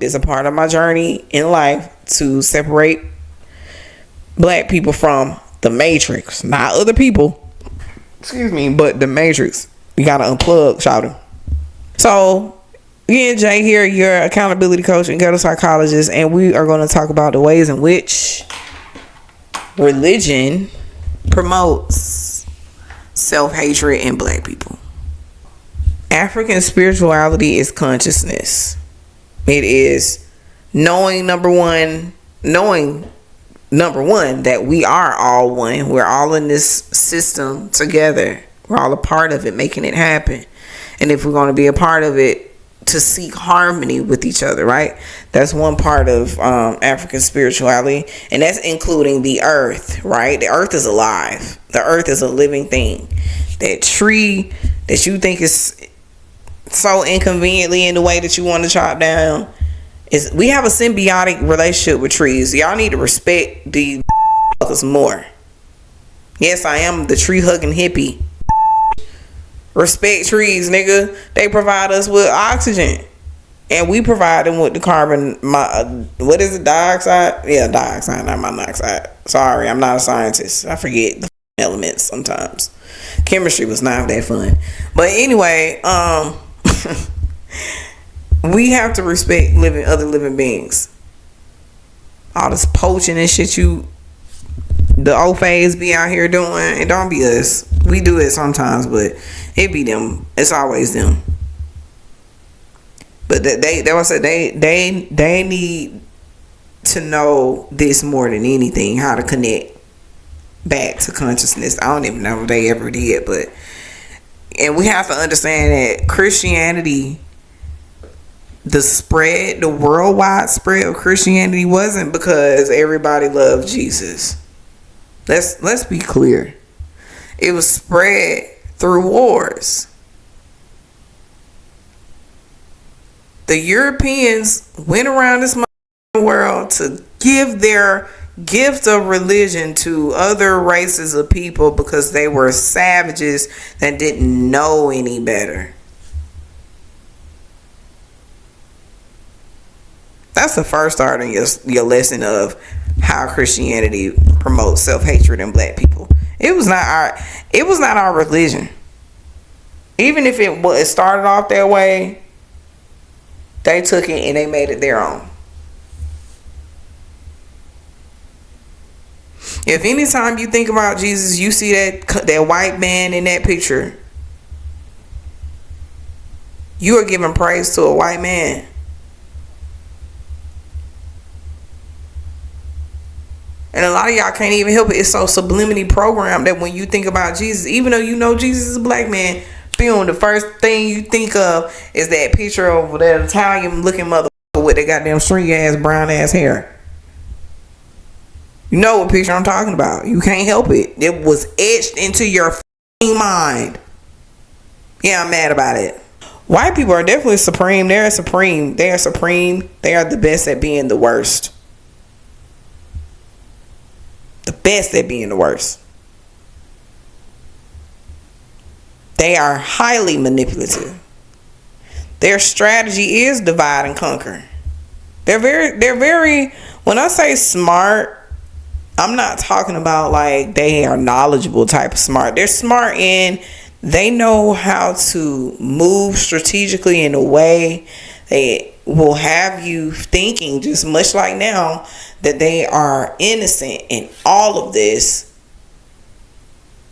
It's a part of my journey in life to separate black people from the matrix, not other people. Excuse me, but the matrix. You gotta unplug, shouting. So, again, Jay here, your accountability coach and ghetto psychologist, and we are going to talk about the ways in which religion promotes self-hatred in black people. African spirituality is consciousness. It is knowing number one that we are all one. We're all in this system together. We're all a part of it, making it happen. And if we're going to be a part of it, to seek harmony with each other, right? That's one part of African spirituality, and that's including the earth, right? The earth is alive. The earth is a living thing. That tree that you think is so inconveniently in the way that you want to chop down, is we have a symbiotic relationship with trees. Y'all need to respect these more. Yes, I am the tree hugging hippie. Respect trees, nigga. They provide us with oxygen, and we provide them with the carbon. What is it? Dioxide? Yeah, dioxide, not monoxide. Sorry, I'm not a scientist. I forget the elements sometimes. Chemistry was not that fun, but anyway, we have to respect other living beings. All this poaching and shit the old phase be out here doing, it don't be us. We do it sometimes, but it be them. It's always them. But they need to know this more than anything, how to connect back to consciousness. I don't even know if they ever did, and we have to understand that Christianity, the worldwide spread of Christianity wasn't because everybody loved Jesus. Let's be clear. It was spread through wars. The Europeans went around this world to give their gift of religion to other races of people because they were savages that didn't know any better. That's the first start in your lesson of how Christianity promotes self-hatred in black people. It was not our religion. Even if it started off that way, they took it and they made it their own. If anytime you think about Jesus, you see that white man in that picture, you are giving praise to a white man. And a lot of y'all can't even help it. It's so subliminally programmed that when you think about Jesus, even though you know Jesus is a black man, boom, the first thing you think of is that picture of that Italian looking motherfucker with that goddamn stringy ass brown ass hair. You know what picture I'm talking about. You can't help it. It was etched into your mind. Yeah, I'm mad about it. White people are definitely supreme. They're supreme. They are supreme. They are the best at being the worst. The best at being the worst. They are highly manipulative. Their strategy is divide and conquer. They're very, when I say smart, I'm not talking about like they are knowledgeable type of smart. They're smart in they know how to move strategically in a way that will have you thinking, just much like now, that they are innocent in all of this,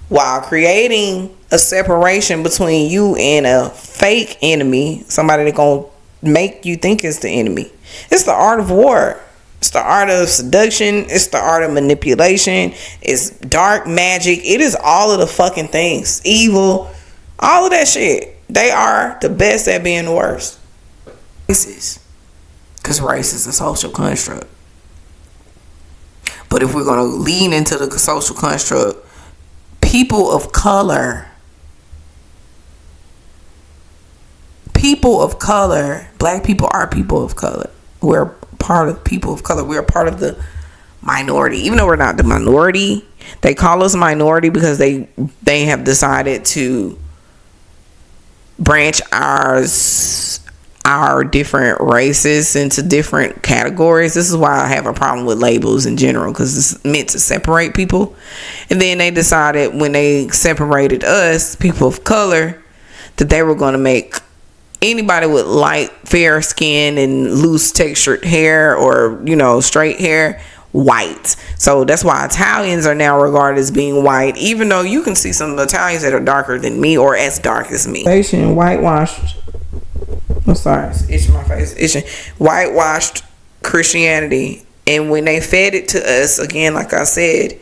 while creating a separation between you and a fake enemy, somebody that's gonna make you think it's the enemy. It's the art of war. It's the art of seduction. It's the art of manipulation. It's dark magic. It is all of the fucking things. Evil. All of that shit. They are the best at being the worst. Races. Because race is a social construct. But if we're going to lean into the social construct, people of color, black people are people of color. We're part of people of color. We're part of the minority. Even though we're not the minority, they call us minority because they have decided to branch our our different races into different categories. This is why I have a problem with labels in general, because it's meant to separate people. And then they decided, when they separated us, people of color, that they were going to make anybody with light, fair skin and loose textured hair, or, you know, straight hair, white. So that's why Italians are now regarded as being white, even though you can see some Italians that are darker than me or as dark as me. Whitewashed. I'm sorry, it's itching my face. Itching. Whitewashed Christianity. And when they fed it to us, again, like I said,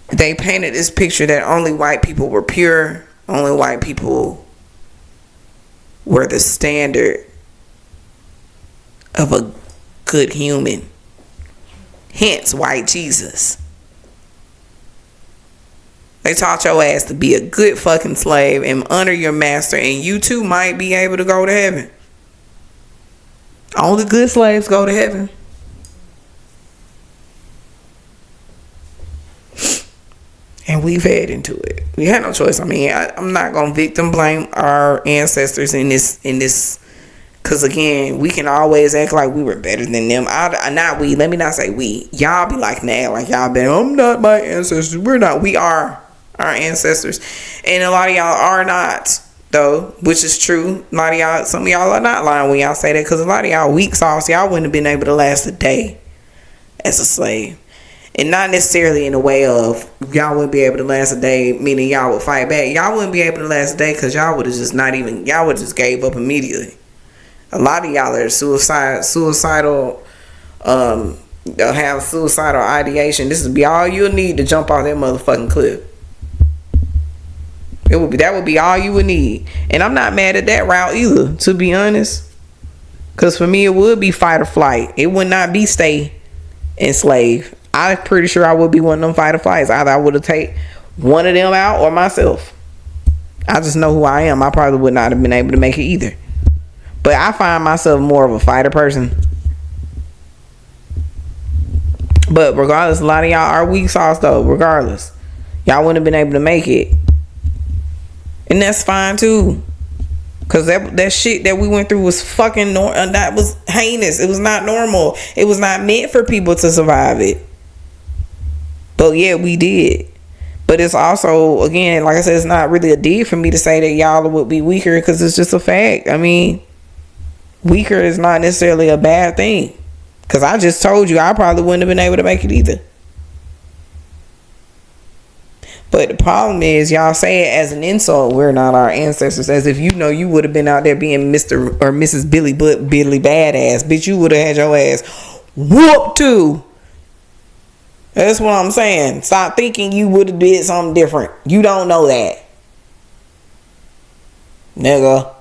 they painted this picture that only white people were pure, only white people were the standard of a good human. Hence, white Jesus. They taught your ass to be a good fucking slave and honor your master, and you too might be able to go to heaven. Only good slaves go to heaven. And we fed into it. We had no choice. I mean, I'm not gonna victim blame our ancestors in this, because again, we can always act like we were better than them. Not we. Let me not say we. Y'all be like, nah, like y'all been. I'm not my ancestors. We're not. We are our ancestors, and a lot of y'all are not, though, which is true. A lot of y'all, some of y'all are not lying when y'all say that, because a lot of y'all weak sauce. Y'all wouldn't have been able to last a day as a slave. And not necessarily in a way of y'all wouldn't be able to last a day, meaning y'all would fight back. Y'all wouldn't be able to last a day because y'all would have just y'all would just gave up immediately. A lot of y'all are suicidal, have suicidal ideation. This would be all you'll need to jump off that motherfucking cliff. That would be all you would need. And I'm not mad at that route either, to be honest. Because for me, it would be fight or flight. It would not be stay enslaved. I'm pretty sure I would be one of them fight or flights. Either I would have taken one of them out or myself. I just know who I am. I probably would not have been able to make it either. But I find myself more of a fighter person. But regardless, a lot of y'all are weak sauce though. Regardless, y'all wouldn't have been able to make it. And that's fine too. Cause that shit that we went through was fucking that was heinous. It was not normal. It was not meant for people to survive it. But yeah, we did. But it's also, again, like I said, it's not really a deed for me to say that y'all would be weaker, because it's just a fact. I mean, weaker is not necessarily a bad thing. Because I just told you I probably wouldn't have been able to make it either. But the problem is, y'all say it as an insult. We're not our ancestors. As if you know you would have been out there being Mr. or Mrs. Billy Badass. Bitch, you would have had your ass whooped too. That's what I'm saying. Stop thinking you would have did something different. You don't know that, nigga.